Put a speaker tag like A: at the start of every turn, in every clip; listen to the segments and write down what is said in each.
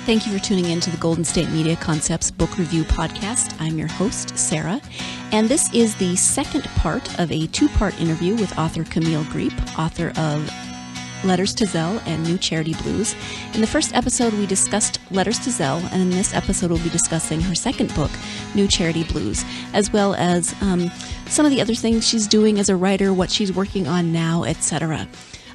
A: Thank you for tuning in to the Golden State Media Concepts Book Review Podcast. I'm your host, Sarah, and this is the second part of a two-part interview with author Camille Griep, author of Letters to Zell and New Charity Blues. In the first episode, we discussed Letters to Zell, and in this episode, we'll be discussing her second book, New Charity Blues, as well as some of the other things she's doing as a writer, what she's working on now, etc.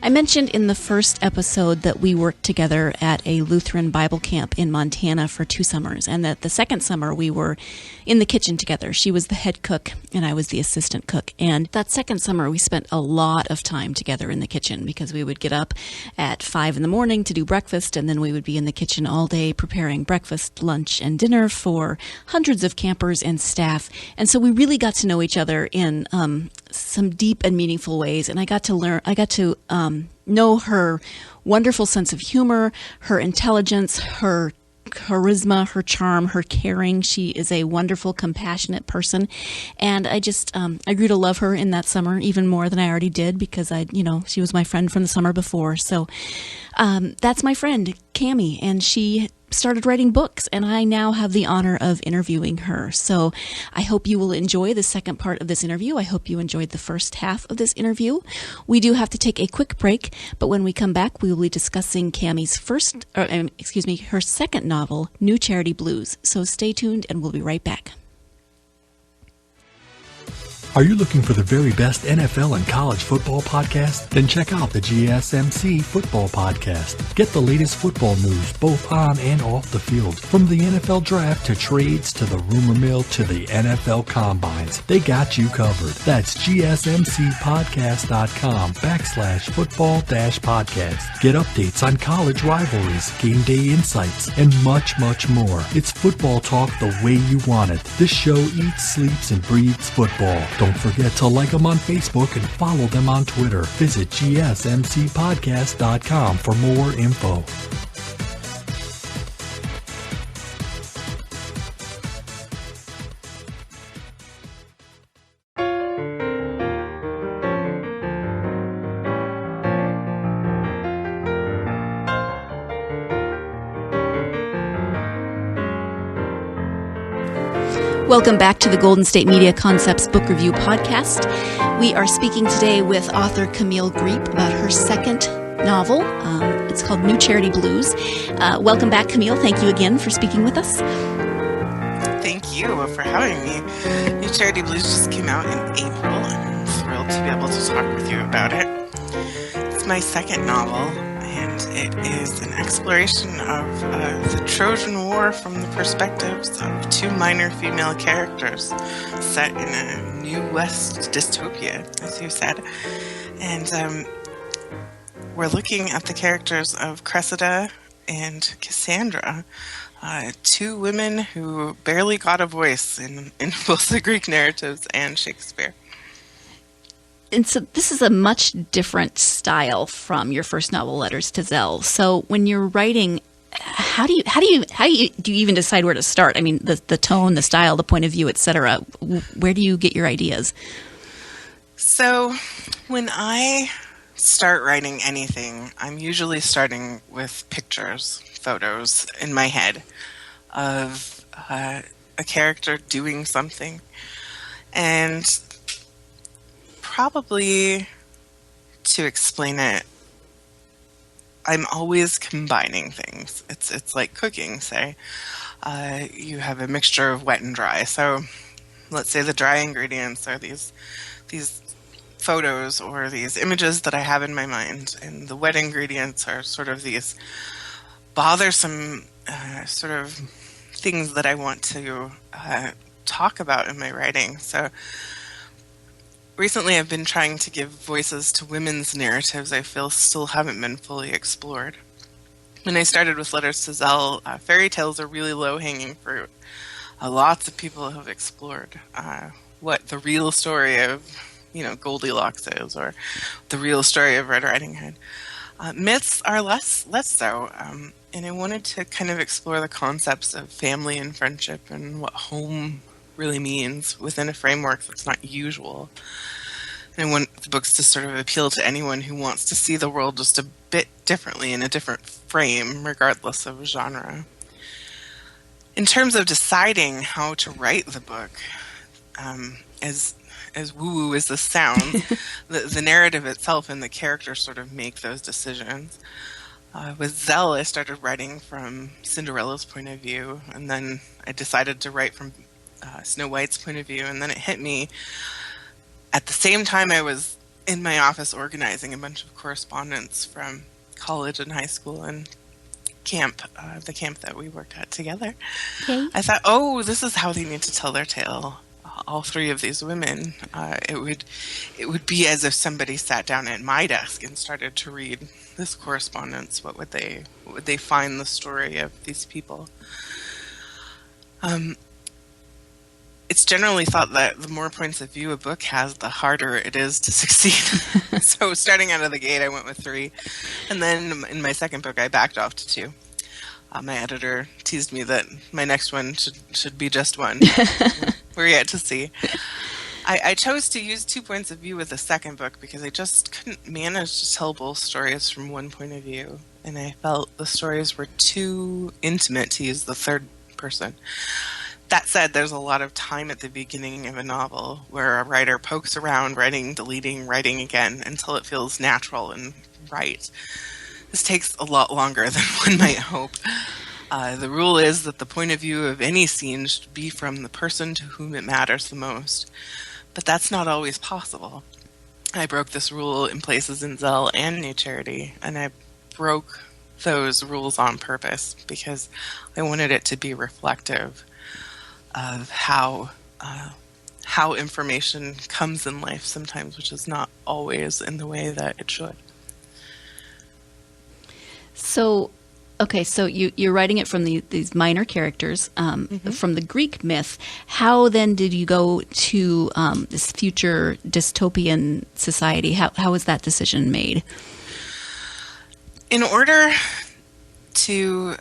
A: I mentioned in the first episode that we worked together at a Lutheran Bible camp in Montana for 2 summers, and that the second summer we were in the kitchen together. She was the head cook, and I was the assistant cook. And that second summer we spent a lot of time together in the kitchen because we would get up at 5 in the morning to do breakfast, and then we would be in the kitchen all day preparing breakfast, lunch, and dinner for hundreds of campers and staff. And so we really got to know each other in some deep and meaningful ways, and I got to know her wonderful sense of humor, her intelligence, her charisma, her charm, her caring. She is a wonderful, compassionate person, and I grew to love her in that summer even more than I already did because she was my friend from the summer before. So that's my friend, Cami, and she started writing books, and I now have the honor of interviewing her. So I hope you will enjoy the second part of this interview. I hope you enjoyed the first half of this interview. We do have to take a quick break, but when we come back, we will be discussing Cami's her second novel, New Charity Blues. So stay tuned, and we'll be right back.
B: Are you looking for the very best NFL and college football podcast? Then check out the GSMC Football Podcast. Get the latest football news both on and off the field. From the NFL Draft to trades to the rumor mill to the NFL Combines, they got you covered. That's GSMCpodcast.com/football-podcast. Get updates on college rivalries, game day insights, and much, much more. It's football talk the way you want it. This show eats, sleeps, and breathes football. Don't forget to like them on Facebook and follow them on Twitter. Visit GSMCpodcast.com for more info.
A: Welcome back to the Golden State Media Concepts Book Review Podcast. We are speaking today with author Camille Griep about her second novel. It's called New Charity Blues. Welcome back, Camille. Thank you again for speaking with us.
C: Thank you for having me. New Charity Blues just came out in April. I'm thrilled to be able to talk with you about it. It's my second novel, and it is an exploration of the Trojan War from the perspectives of 2 minor female characters set in a New West dystopia, as you said. And we're looking at the characters of Cressida and Cassandra, 2 women who barely got a voice in both the Greek narratives and Shakespeare.
A: And so this is a much different style from your first novel, Letters to Zell. So when you're writing, how do you even decide where to start? I mean, the tone, the style, the point of view, etc. Where do you get your ideas?
C: So when I start writing anything, I'm usually starting with pictures, photos in my head of a character doing something, and probably to explain it, I'm always combining things. It's like cooking, say. You have a mixture of wet and dry. So let's say the dry ingredients are these photos or these images that I have in my mind, and the wet ingredients are sort of these bothersome sort of things that I want to talk about in my writing. So recently I've been trying to give voices to women's narratives I feel still haven't been fully explored. When I started with Letters to Zell, fairy tales are really low-hanging fruit. Lots of people have explored what the real story of, Goldilocks is, or the real story of Red Riding Hood. Myths are less so, and I wanted to kind of explore the concepts of family and friendship and what home really means within a framework that's not usual. And I want the books to sort of appeal to anyone who wants to see the world just a bit differently in a different frame, regardless of genre. In terms of deciding how to write the book, as woo-woo as this sounds, the narrative itself and the characters sort of make those decisions. With Zell, I started writing from Cinderella's point of view, and then I decided to write from Snow White's point of view, and then it hit me at the same time I was in my office organizing a bunch of correspondence from college and high school and camp, the camp that we worked at together.
A: Okay.
C: I thought, oh, this is how they need to tell their tale. All three of these women. It would be as if somebody sat down at my desk and started to read this correspondence. What would they find the story of these people? It's generally thought that the more points of view a book has, the harder it is to succeed. So starting out of the gate, I went with 3. And then in my second book, I backed off to 2. My editor teased me that my next one should be just 1. We're yet to see. I chose to use 2 points of view with the second book because I just couldn't manage to tell both stories from one point of view. And I felt the stories were too intimate to use the third person. That said, there's a lot of time at the beginning of a novel where a writer pokes around, writing, deleting, writing again, until it feels natural and right. This takes a lot longer than one might hope. The rule is that the point of view of any scene should be from the person to whom it matters the most. But that's not always possible. I broke this rule in places in Zell and New Charity, and I broke those rules on purpose because I wanted it to be reflective of how information comes in life sometimes, which is not always in the way that it should.
A: So, okay, so you're writing it from these minor characters, from the Greek myth. How then did you go to this future dystopian society? How was that decision made?
C: In order to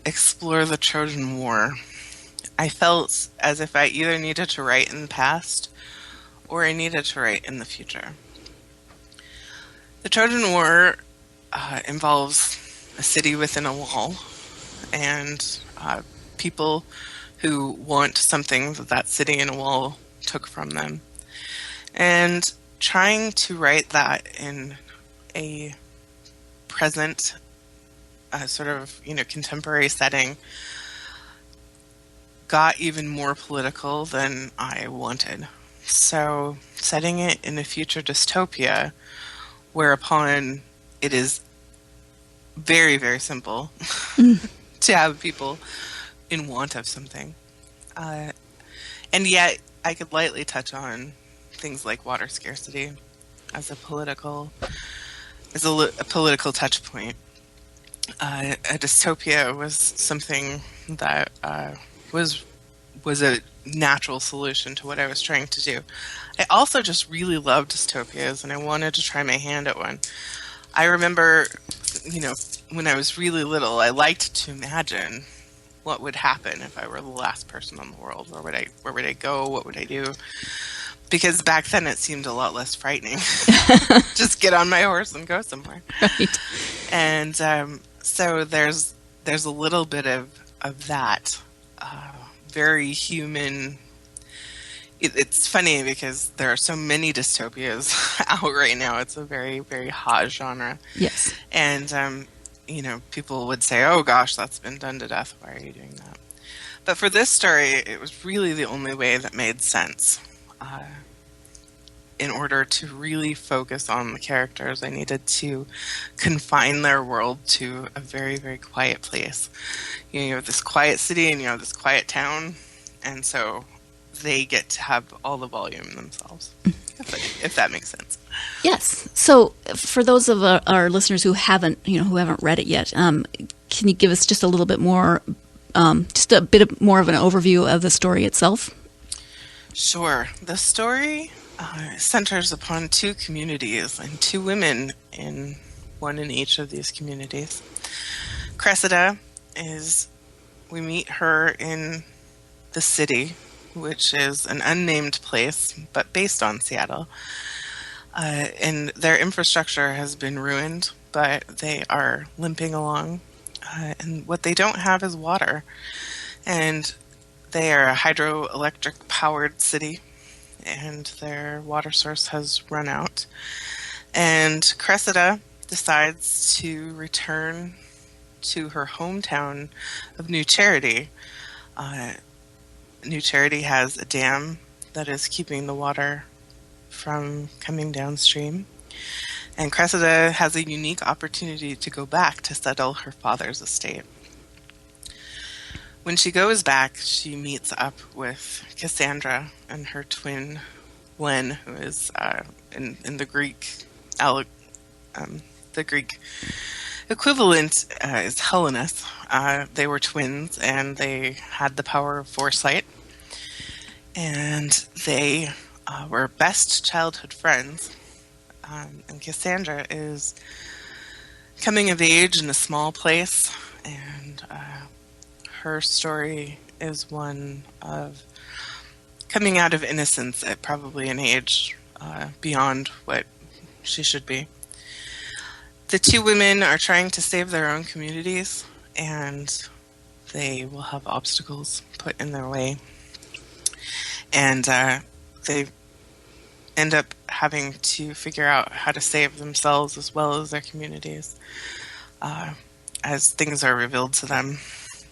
C: explore the Trojan War, I felt as if I either needed to write in the past or I needed to write in the future. The Trojan War involves a city within a wall and people who want something that city in a wall took from them. And trying to write that in a present sort of contemporary setting got even more political than I wanted. So setting it in a future dystopia whereupon it is very, very simple to have people in want of something. And yet I could lightly touch on things like water scarcity as a political touch point. A dystopia was something that was a natural solution to what I was trying to do. I also just really loved dystopias, and I wanted to try my hand at one. I remember, when I was really little, I liked to imagine what would happen if I were the last person on the world. Where would I go? What would I do? Because back then it seemed a lot less frightening. Just get on my horse and go somewhere.
A: Right.
C: And so there's a little bit of that. Very human. It's funny because there are so many dystopias out right now. It's a very, very hot genre.
A: Yes.
C: And, people would say, oh gosh, that's been done to death. Why are you doing that? But for this story, it was really the only way that made sense. In order to really focus on the characters, I needed to confine their world to a very, very quiet place. You have this quiet city and you have this quiet town, and so they get to have all the volume themselves, if that makes sense.
A: Yes. So for those of our listeners who haven't read it yet, can you give us just a little bit more, just a bit more of an overview of the story itself?
C: Sure. The story centers upon 2 communities and 2 women one in each of these communities. Cressida we meet her in the city, which is an unnamed place, but based on Seattle. And their infrastructure has been ruined, but they are limping along. And what they don't have is water. And they are a hydroelectric powered city, and their water source has run out. And Cressida decides to return to her hometown of New Charity. New Charity has a dam that is keeping the water from coming downstream. And Cressida has a unique opportunity to go back to settle her father's estate. When she goes back, she meets up with Cassandra and her twin, Len, who is in the Greek, the Greek equivalent is Helenus. They were twins, and they had the power of foresight. And they were best childhood friends. And Cassandra is coming of age in a small place, and her story is one of coming out of innocence at probably an age beyond what she should be. The two women are trying to save their own communities, and they will have obstacles put in their way. And they end up having to figure out how to save themselves as well as their communities as things are revealed to them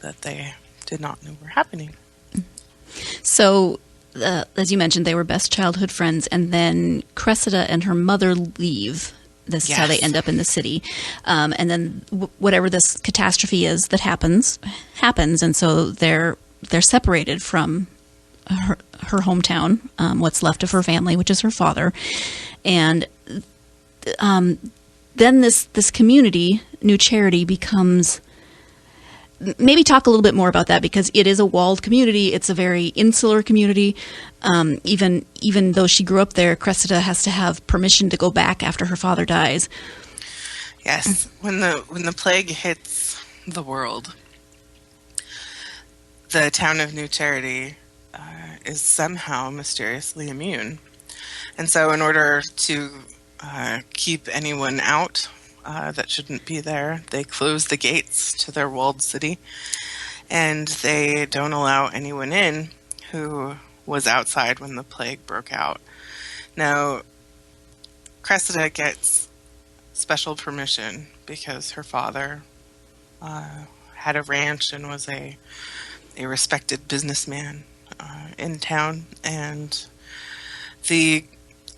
C: that they did not know were happening.
A: So, as you mentioned, they were best childhood friends, and then Cressida and her mother leave. This is how they end up in the city. And then whatever this catastrophe is that happens, and so they're separated from her hometown, what's left of her family, which is her father. And then this community, New Charity, becomes... Maybe talk a little bit more about that, because it is a walled community. It's a very insular community. Even though she grew up there, Cressida has to have permission to go back after her father dies.
C: Yes, when the plague hits the world, the town of New Charity is somehow mysteriously immune, and so in order to keep anyone out that shouldn't be there, they close the gates to their walled city, and they don't allow anyone in who was outside when the plague broke out. Now, Cressida gets special permission because her father had a ranch and was a respected businessman in town, and the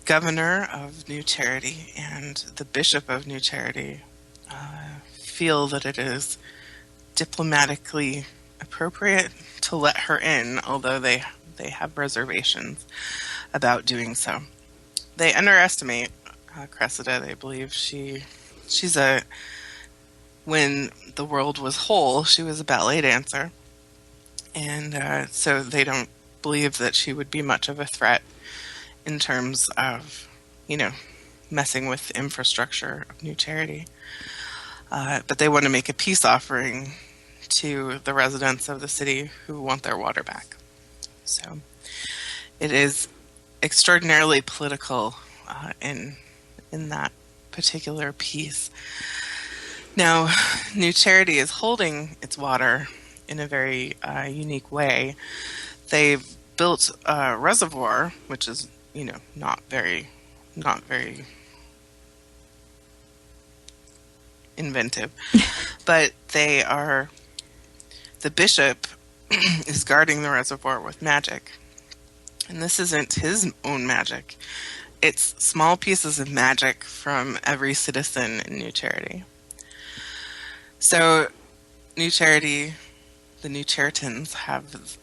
C: governor of New Charity and the bishop of New Charity feel that it is diplomatically appropriate to let her in, although they have reservations about doing so. They underestimate Cressida. They believe when the world was whole, she was a ballet dancer, and so they don't believe that she would be much of a threat in terms of, messing with the infrastructure of New Charity. But they want to make a peace offering to the residents of the city who want their water back. So it is extraordinarily political in that particular piece. Now, New Charity is holding its water in a very unique way. They've built a reservoir, which is not very inventive, but the bishop is guarding the reservoir with magic. And this isn't his own magic. It's small pieces of magic from every citizen in New Charity. So New Charity, the New Charitans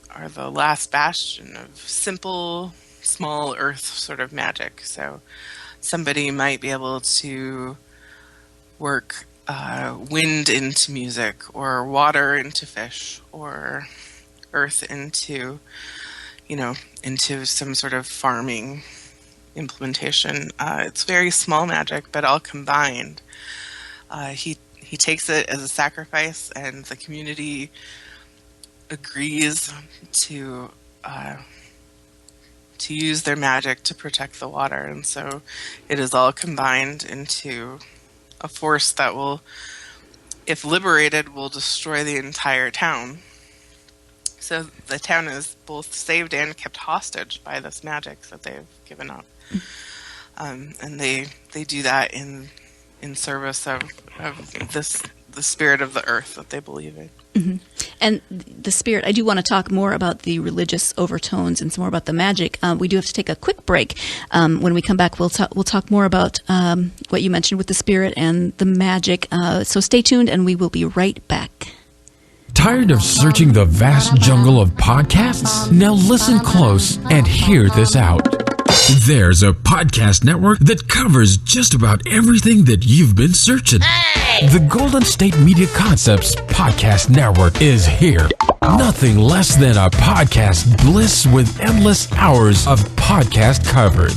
C: are the last bastion of simple, small earth sort of magic. So somebody might be able to work wind into music, or water into fish, or earth into some sort of farming implementation. It's very small magic, but all combined. He takes it as a sacrifice, and the community agrees to use their magic to protect the water, and so it is all combined into a force that will, if liberated, will destroy the entire town. So the town is both saved and kept hostage by this magic that they've given up. And they do that in service of the spirit of the earth that they believe in.
A: Mm-hmm. And the spirit, I do want to talk more about the religious overtones and some more about the magic. We do have to take a quick break. When we come back, we'll talk more about what you mentioned with the spirit and the magic. So stay tuned, and we will be right back.
D: Tired of searching the vast jungle of podcasts? Now listen close and hear this out. There's a podcast network that covers just about everything that you've been searching. The Golden State Media Concepts Podcast Network is here. Nothing less than a podcast bliss with endless hours of podcast coverage.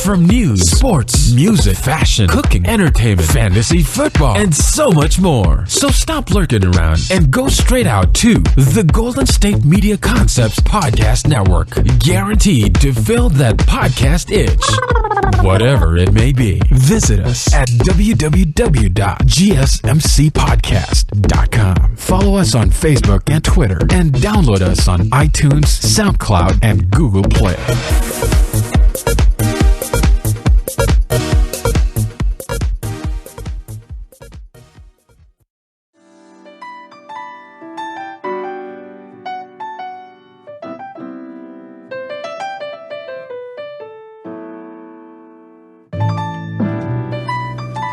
D: From news, sports, music, fashion, cooking, entertainment, fantasy, football, and so much more. So stop lurking around and go straight out to the Golden State Media Concepts Podcast Network. Guaranteed to fill that podcast itch. Whatever it may be. Visit us at www.gsmcpodcast.com. Follow us on Facebook and Twitter, and download us on iTunes, SoundCloud, and Google Play.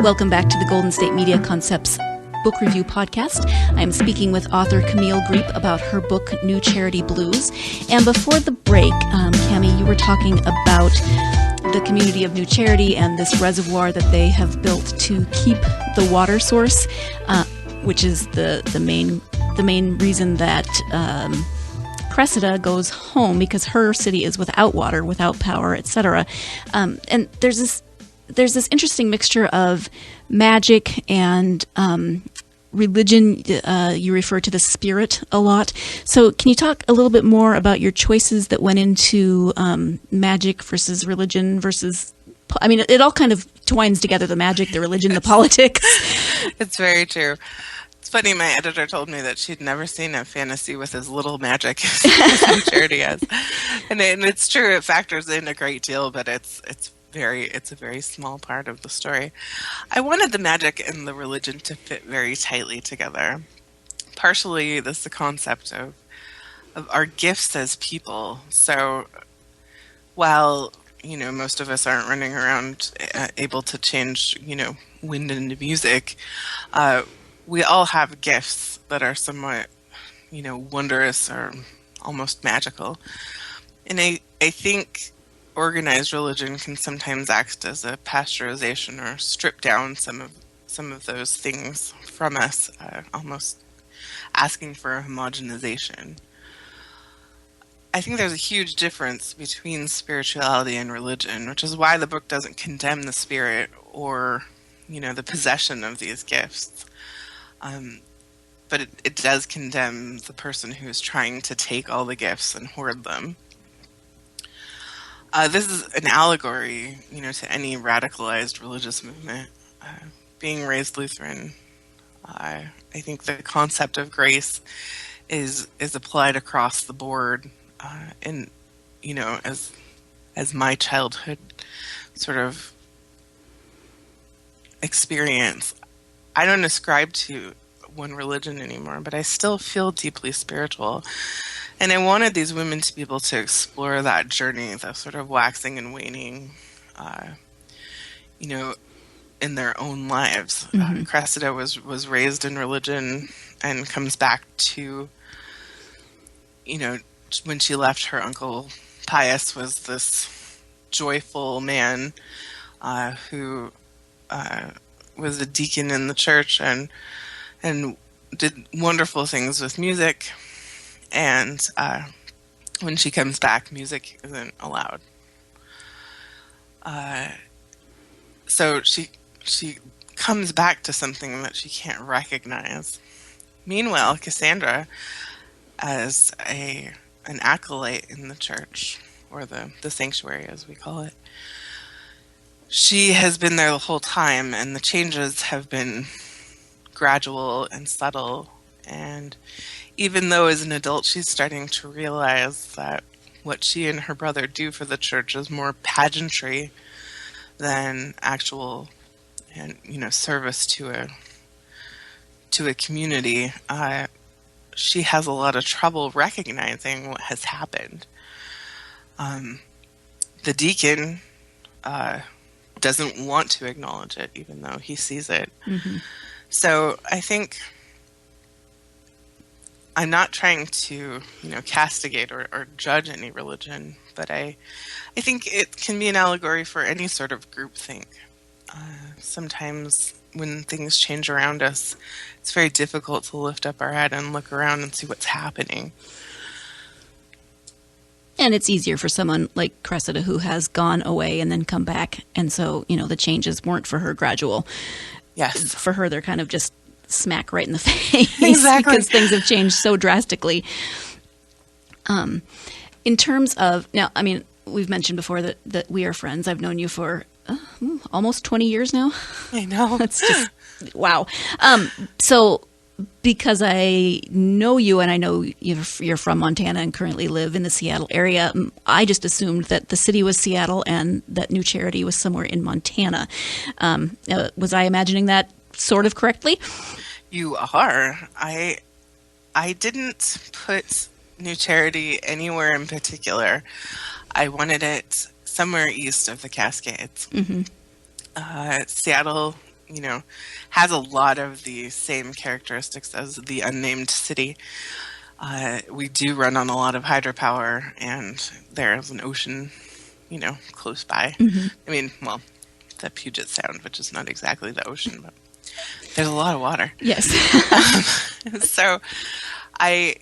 A: Welcome back to the Golden State Media Concepts Book Review Podcast. I'm speaking with author Camille Greep about her book, New Charity Blues. And before the break, Cami, you were talking about the community of New Charity and this reservoir that they have built to keep the water source, which is the main reason that Cressida goes home, because her city is without water, without power, etc. And there's this interesting mixture of magic and religion. You refer to the spirit a lot. So can you talk a little bit more about your choices that went into magic versus religion versus... I mean, it all kind of twines together, the magic, the religion, the politics.
C: It's very true. It's funny, my editor told me that she'd never seen a fantasy with as little magic as Charity has. And it's true, it factors in a great deal, but it's a very small part of the story. I wanted the magic and the religion to fit very tightly together. Partially, this is the concept of our gifts as people. So while, most of us aren't running around able to change, wind into music, we all have gifts that are somewhat, wondrous or almost magical. And I think organized religion can sometimes act as a pasteurization or strip down some of those things from us, almost asking for a homogenization. I think there's a huge difference between spirituality and religion, which is why the book doesn't condemn the spirit or, the possession of these gifts. But it does condemn the person who's trying to take all the gifts and hoard them. This is an allegory, to any radicalized religious movement. Being raised Lutheran, I think the concept of grace is applied across the board. And as my childhood sort of experience, I don't ascribe to one religion anymore, but I still feel deeply spiritual. And I wanted these women to be able to explore that journey, the sort of waxing and waning, in their own lives. Mm-hmm. Cressida was raised in religion and comes back to, when she left, her uncle Pius was this joyful man who was a deacon in the church and did wonderful things with music. And when she comes back, music isn't allowed. So she comes back to something that she can't recognize. Meanwhile, Cassandra, as an acolyte in the church, or the sanctuary as we call it, she has been there the whole time, and the changes have been gradual and subtle. And even though as an adult she's starting to realize that what she and her brother do for the church is more pageantry than actual, and service to a community, she has a lot of trouble recognizing what has happened. The deacon doesn't want to acknowledge it, even though he sees it. Mm-hmm. So I think I'm not trying to, castigate or judge any religion, but I think it can be an allegory for any sort of groupthink. Sometimes when things change around us, it's very difficult to lift up our head and look around and see what's happening.
A: And it's easier for someone like Cressida who has gone away and then come back. And so, the changes weren't for her gradual.
C: Yes.
A: For her, they're kind of just smack right in the face.
C: Exactly.
A: Because things have changed so drastically. In terms of, now, we've mentioned before that we are friends. I've known you for almost 20 years now.
C: I know.
A: That's just, wow. So because I know you and I know you're from Montana and currently live in the Seattle area, I just assumed that the city was Seattle and that New Charity was somewhere in Montana. Was I imagining that sort of correctly?
C: You are. I didn't put New Charity anywhere in particular. I wanted it somewhere east of the Cascades. Mm-hmm. Seattle, has a lot of the same characteristics as the unnamed city. We do run on a lot of hydropower, and there's an ocean, close by. Mm-hmm. The Puget Sound, which is not exactly the ocean, but there's a lot of water.
A: Yes.
C: So I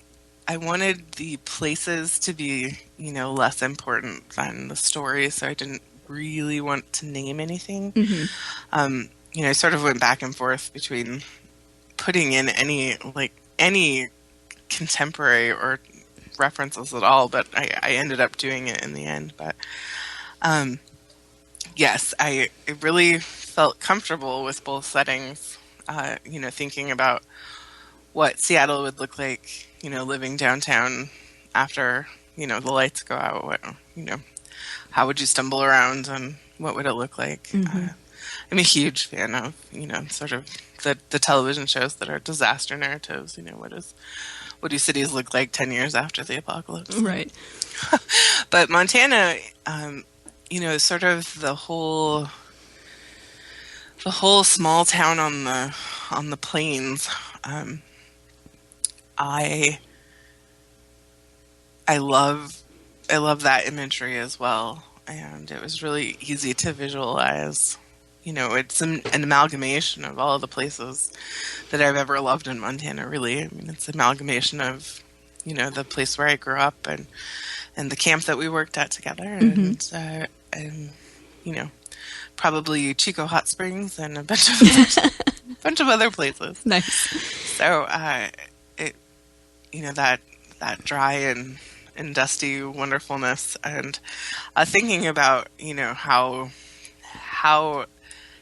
C: wanted the places to be, less important than the story, so I didn't really want to name anything. Mm-hmm. I sort of went back and forth between putting in any contemporary or references at all, but I ended up doing it in the end. But yes, I really felt comfortable with both settings, thinking about what Seattle would look like, living downtown after, the lights go out. How would you stumble around and what would it look like? Mm-hmm. I'm a huge fan of, sort of the television shows that are disaster narratives. What do cities look like 10 years after the apocalypse?
A: Right.
C: But Montana, sort of the whole small town on the plains. I love that imagery as well, and it was really easy to visualize. It's an amalgamation of all the places that I've ever loved in Montana, really. It's an amalgamation of, the place where I grew up and the camp that we worked at together, mm-hmm. and probably Chico Hot Springs and a bunch of other places.
A: Nice.
C: So, that dry and dusty wonderfulness, and thinking about, how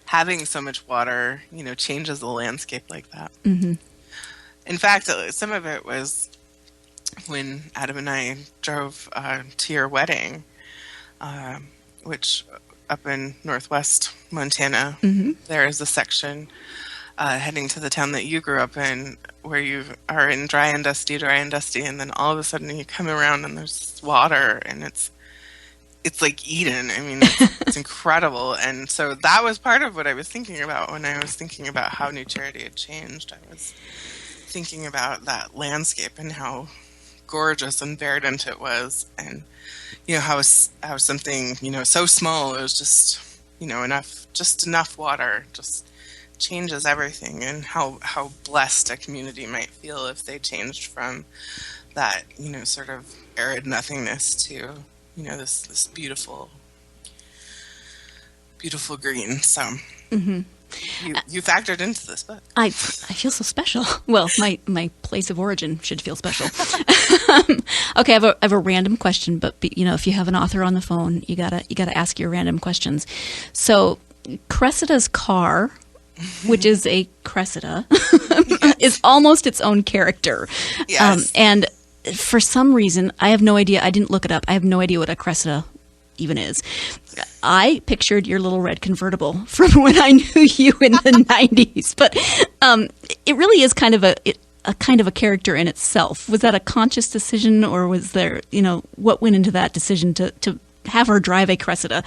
C: having so much water, changes the landscape like that. Mm-hmm. In fact, some of it was when Adam and I drove to your wedding, which up in northwest Montana, mm-hmm. there is a section heading to the town that you grew up in where you are in dry and dusty, and then all of a sudden you come around and there's water, and it's like Eden. It's incredible. And so that was part of what I was thinking about when I was thinking about how New Charity had changed. I was thinking about that landscape and how gorgeous and verdant it was, and how something so small, it was just enough water just changes everything, and how blessed a community might feel if they changed from that sort of arid nothingness to this beautiful green. So mm-hmm. you factored into this book.
A: I feel so special. Well, my place of origin should feel special. Okay, I have a random question, but if you have an author on the phone, you gotta ask your random questions. So Cressida's car which is a Cressida, is almost its own character.
C: Yes.
A: And for some reason, I have no idea. I didn't look it up. I have no idea what a Cressida even is. I pictured your little red convertible from when I knew you in the 90s. But it really is kind of a character in itself. Was that a conscious decision, or was there, what went into that decision to have her drive a Cressida?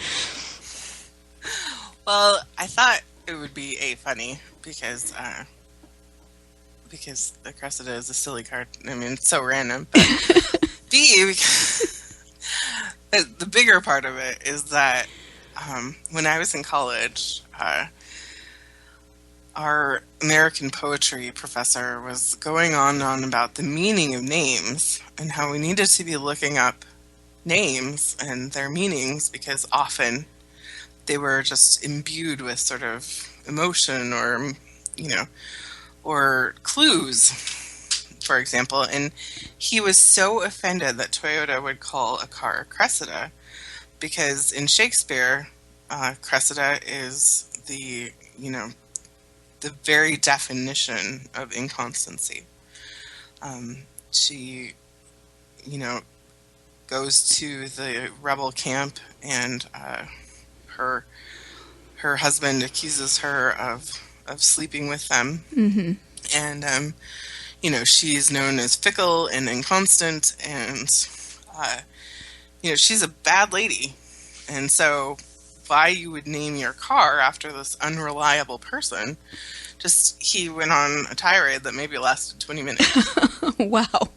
C: Well, I thought it would be funny because the Cressida is a silly card. I mean, it's so random. But B, the bigger part of it is that when I was in college, our American poetry professor was going on and on about the meaning of names and how we needed to be looking up names and their meanings because often they were just imbued with sort of emotion or clues, for example. And he was so offended that Toyota would call a car Cressida because in Shakespeare, Cressida is the very definition of inconstancy. She, goes to the rebel camp and her husband accuses her of sleeping with them. Mm-hmm. And, she's known as fickle and inconstant and, she's a bad lady. And so why you would name your car after this unreliable person, he went on a tirade that maybe lasted 20 minutes.
A: Wow.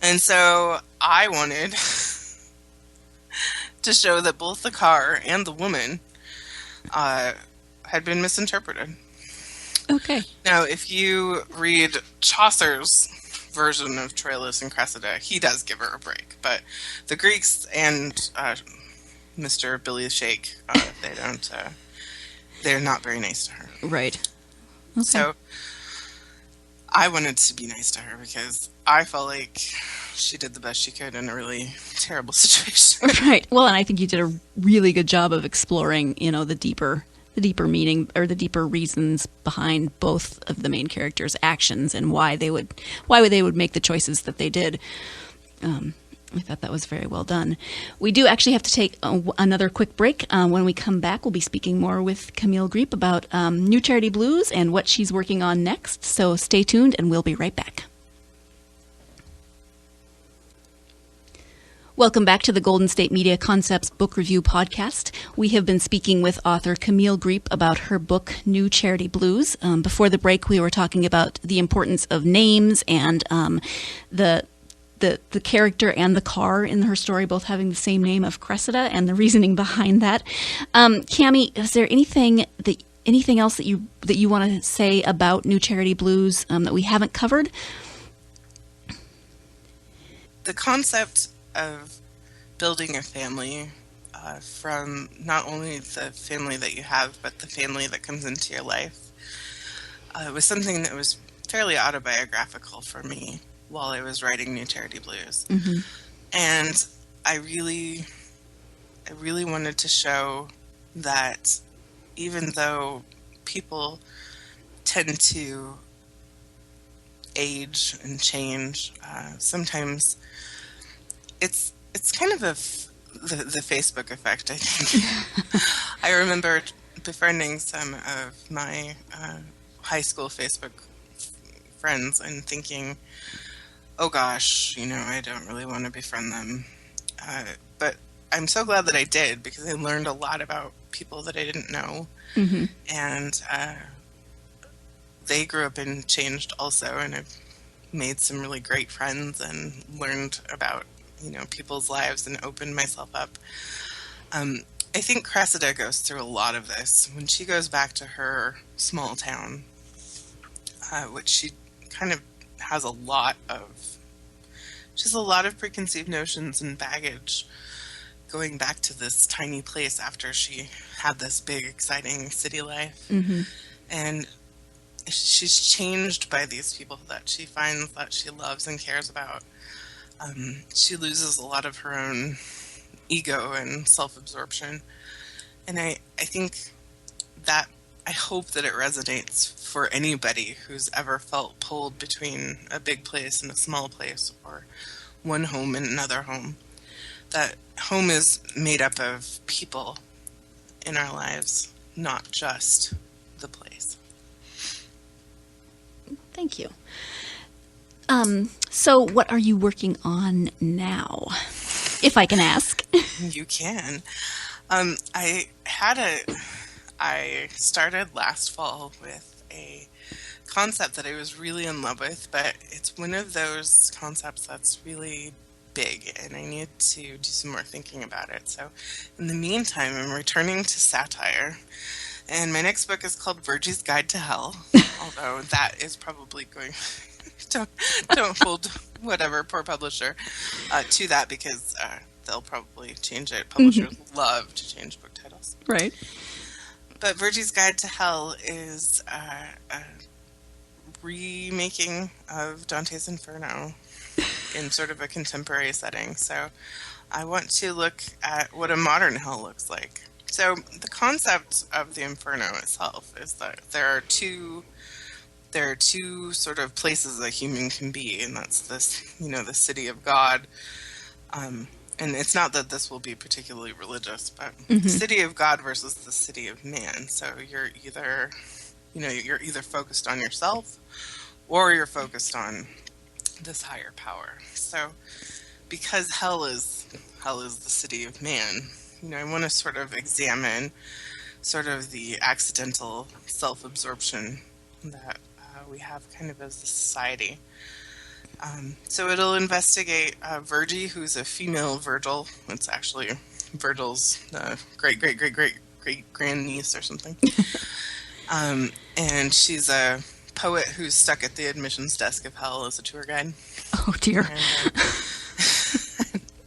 C: And so I wanted to show that both the car and the woman had been misinterpreted.
A: Okay.
C: Now, if you read Chaucer's version of Troilus and Cressida, he does give her a break. But the Greeks and Mr. Billy the Shake, they're not very nice to her.
A: Right. Okay.
C: So I wanted to be nice to her because I felt like she did the best she could in a really terrible situation.
A: Right. Well, and I think you did a really good job of exploring, the deeper meaning or the deeper reasons behind both of the main characters' actions and why they would make the choices that they did. I thought that was very well done. We do actually have to take another quick break. When we come back, we'll be speaking more with Camille Griep about New Charity Blues and what she's working on next. So stay tuned, and we'll be right back. Welcome back to the Golden State Media Concepts Book Review Podcast. We have been speaking with author Camille Griep about her book, New Charity Blues. Before the break, we were talking about the importance of names and the character and the car in her story both having the same name of Cressida and the reasoning behind that. Cami, is there anything else that you want to say about New Charity Blues that we haven't covered?
C: The concept of building a family from not only the family that you have, but the family that comes into your life was something that was fairly autobiographical for me while I was writing New Charity Blues. Mm-hmm. And I really wanted to show that even though people tend to age and change, sometimes it's kind of the Facebook effect, I think. I remember befriending some of my high school Facebook friends and thinking, oh gosh, I don't really want to befriend them. But I'm so glad that I did because I learned a lot about people that I didn't know. Mm-hmm. And they grew up and changed also, and I've made some really great friends and learned about, people's lives and opened myself up. I think Cressida goes through a lot of this. When she goes back to her small town, which she kind of has a lot of preconceived notions and baggage going back to this tiny place after she had this big, exciting city life. Mm-hmm. And she's changed by these people that she finds that she loves and cares about. She loses a lot of her own ego and self-absorption. And I think that I hope that it resonates for anybody who's ever felt pulled between a big place and a small place, or one home and another home. That home is made up of people in our lives, not just the place.
A: Thank you. So what are you working on now, if I can ask?
C: You can. I started last fall with a concept that I was really in love with, but it's one of those concepts that's really big, and I need to do some more thinking about it. So in the meantime, I'm returning to satire, and my next book is called Virgie's Guide to Hell, although that is probably going... don't hold whatever poor publisher to that, because they'll probably change it. Publishers love to change book titles.
A: Right.
C: But Virgie's Guide to Hell is a remaking of Dante's Inferno in sort of a contemporary setting. So I want to look at what a modern hell looks like. So the concept of the Inferno itself is that there are two sort of places a human can be, and that's this, the city of God. And it's not that this will be particularly religious, but the city of God versus the city of man. So you're either focused on yourself, or you're focused on this higher power. So because hell is the city of man, I want to sort of examine sort of the accidental self-absorption that we have kind of as a society. So it'll investigate Virgie, who's a female Virgil. It's actually Virgil's great-great-great-great-great-grandniece or something. And she's a poet who's stuck at the admissions desk of hell as a tour guide.
A: Oh, dear.
C: And,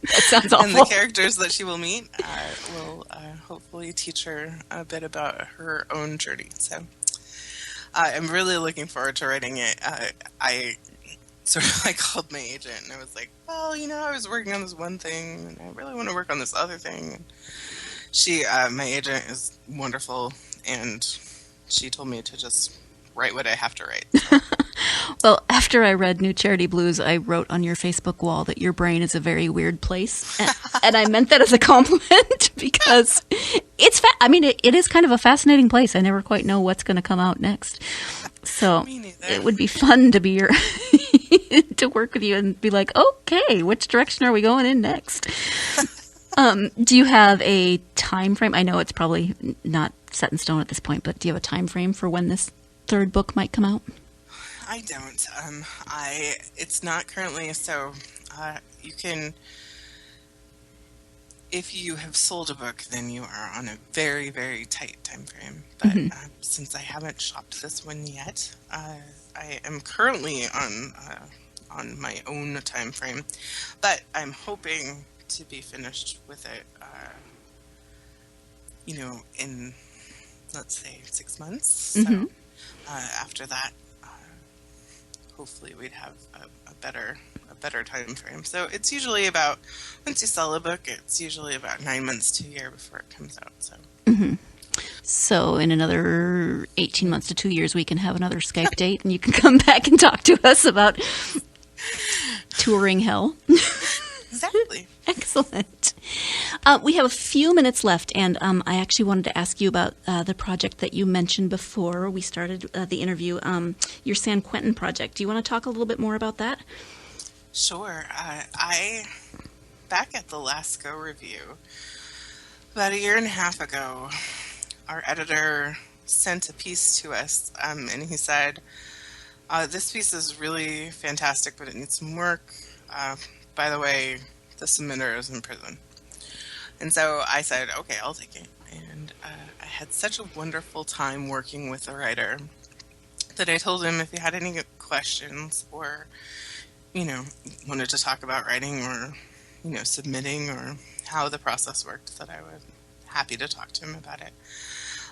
A: that sounds awful.
C: And the characters that she will meet will hopefully teach her a bit about her own journey. So I'm really looking forward to writing it. I called my agent and I was like, well, I was working on this one thing and I really want to work on this other thing. And my agent is wonderful, and she told me to just write what I have to write. So.
A: Well, after I read New Charity Blues, I wrote on your Facebook wall that your brain is a very weird place. And I meant that as a compliment, because it's it is kind of a fascinating place. I never quite know what's going to come out next. So it would be fun to be to work with you and be like, okay, which direction are we going in next? Do you have a time frame? I know it's probably not set in stone at this point, but do you have a time frame for when this third book might come out?
C: I don't. It's not currently, so you can, if you have sold a book, then you are on a very, very tight time frame. But since I haven't shopped this one yet, I am currently on my own time frame. But I'm hoping to be finished with it, in, let's say, 6 months. So after that, hopefully we'd have a better time frame. So it's usually about, once you sell a book, it's usually about 9 months to a year before it comes out. So
A: So in another 18 months to 2 years, we can have another Skype date and you can come back and talk to us about touring hell.
C: Exactly.
A: Excellent. We have a few minutes left, and I actually wanted to ask you about the project that you mentioned before we started the interview, your San Quentin project. Do you want to talk a little bit more about that?
C: Sure. Back at the Last Go review, about a year and a half ago, our editor sent a piece to us, and he said, this piece is really fantastic, but it needs some work. By the way, the submitter is in prison. And so I said, okay, I'll take it. And I had such a wonderful time working with the writer that I told him if he had any questions or, wanted to talk about writing or, submitting or how the process worked, that I was happy to talk to him about it.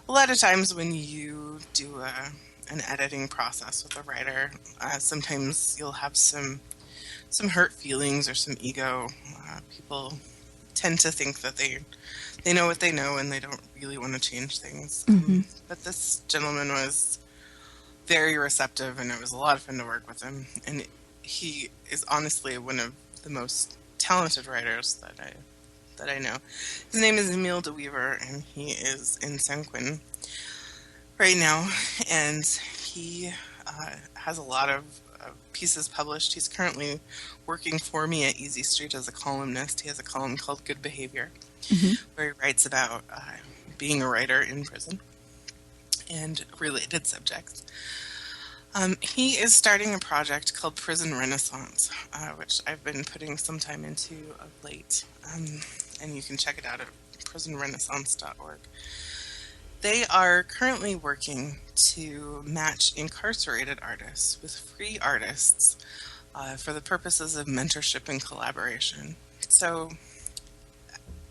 C: A lot of times when you do an editing process with a writer, sometimes you'll have some hurt feelings or some ego. People tend to think that they know what they know and they don't really want to change things. But this gentleman was very receptive, and it was a lot of fun to work with him. And he is honestly one of the most talented writers that I know. His name is Emile de Weaver, and he is in San Quentin right now, and he has a lot of pieces published. He's currently working for me at Easy Street as a columnist. He has a column called Good Behavior, where he writes about being a writer in prison and related subjects. He is starting a project called Prison Renaissance, which I've been putting some time into of late, and you can check it out at prisonrenaissance.org. They are currently working to match incarcerated artists with free artists for the purposes of mentorship and collaboration. So,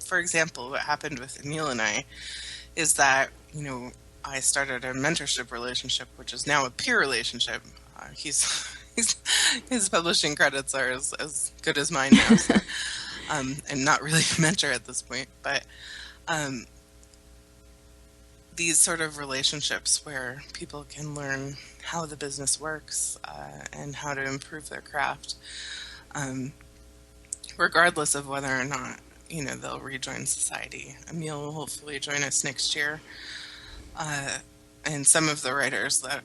C: for example, what happened with Emile and I is that, I started a mentorship relationship, which is now a peer relationship. His publishing credits are as good as mine now, so, and not really a mentor at this point, but these sort of relationships where people can learn how the business works and how to improve their craft, regardless of whether or not they'll rejoin society. Emile will hopefully join us next year. And some of the writers that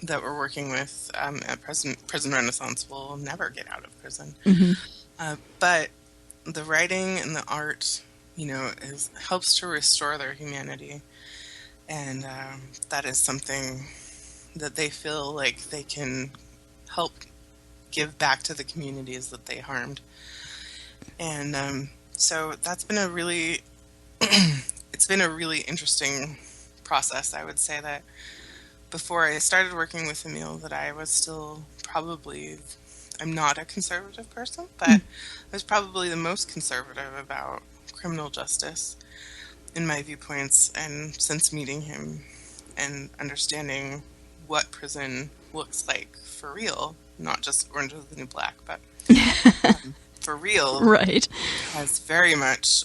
C: we're working with at Prison Renaissance will never get out of prison. But the writing and the art, helps to restore their humanity, and that is something that they feel like they can help give back to the communities that they harmed. And so that's been it's been a really interesting process. I would say that before I started working with Emile, that I was still I'm not a conservative person, but I was probably the most conservative about criminal justice in my viewpoints. And since meeting him and understanding what prison looks like for real, not just Orange is the New Black, but for real,
A: right,
C: has very much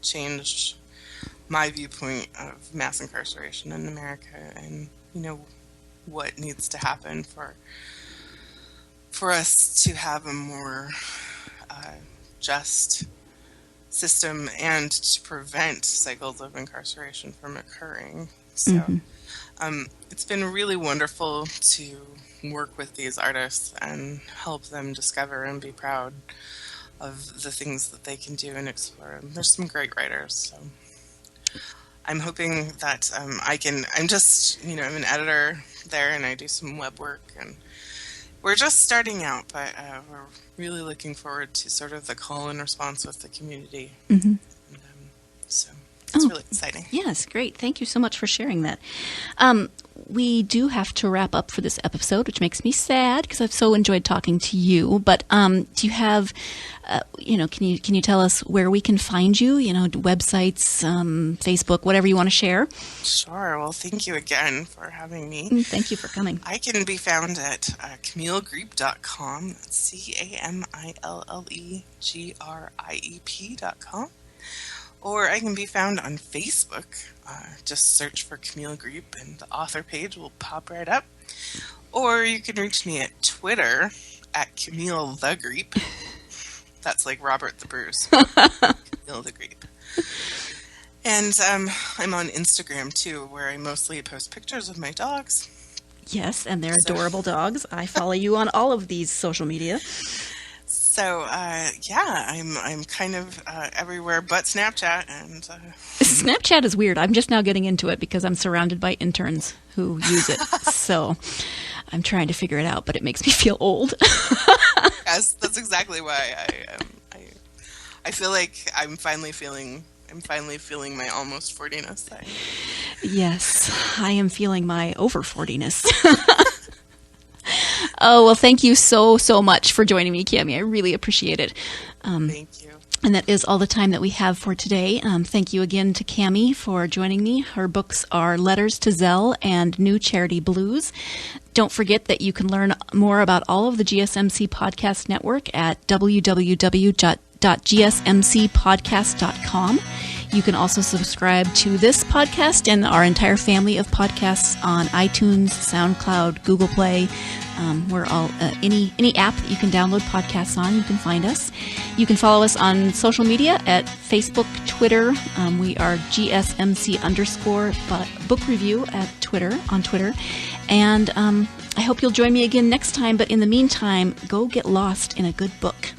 C: changed my viewpoint of mass incarceration in America, and what needs to happen for us to have a more just system and to prevent cycles of incarceration from occurring. So it's been really wonderful to work with these artists and help them discover and be proud of the things that they can do and explore. There's some great writers, so I'm hoping that I'm an editor there, and I do some web work, and we're just starting out, but we're really looking forward to sort of the call and response with the community. And, so it's really exciting.
A: Yes, great. Thank you so much for sharing that. We do have to wrap up for this episode, which makes me sad because I've so enjoyed talking to you. But do you have, can you tell us where we can find you? Websites, Facebook, whatever you want to share.
C: Sure. Well, thank you again for having me.
A: Thank you for coming.
C: I can be found at CamilleGriep.com. CamilleGriep.com. Or I can be found on Facebook. Just search for Camille Griep and the author page will pop right up. Or you can reach me at Twitter at Camille the Griep. That's like Robert the Bruce. Camille the Griep. And I'm on Instagram too, where I mostly post pictures of my dogs.
A: Yes, and they're adorable dogs. I follow you on all of these social media.
C: So, I'm kind of everywhere but Snapchat. And
A: Snapchat is weird. I'm just now getting into it because I'm surrounded by interns who use it. So I'm trying to figure it out, but it makes me feel old.
C: Yes, that's exactly why I feel like I'm finally feeling my almost 40ness.
A: Yes, I am feeling my over 40ness. Oh, well, thank you so much for joining me, Cami. I really appreciate it.
C: Thank you.
A: And that is all the time that we have for today. Thank you again to Cami for joining me. Her books are Letters to Zell and New Charity Blues. Don't forget that you can learn more about all of the GSMC Podcast Network at www.gsmc.org. www.gsmcpodcast.com. You can also subscribe to this podcast and our entire family of podcasts on iTunes, SoundCloud, Google Play. We're all any app that you can download podcasts on, you can find us. You can follow us on social media at Facebook, Twitter. We are GSMC_book review at on Twitter. And I hope you'll join me again next time. But in the meantime, go get lost in a good book.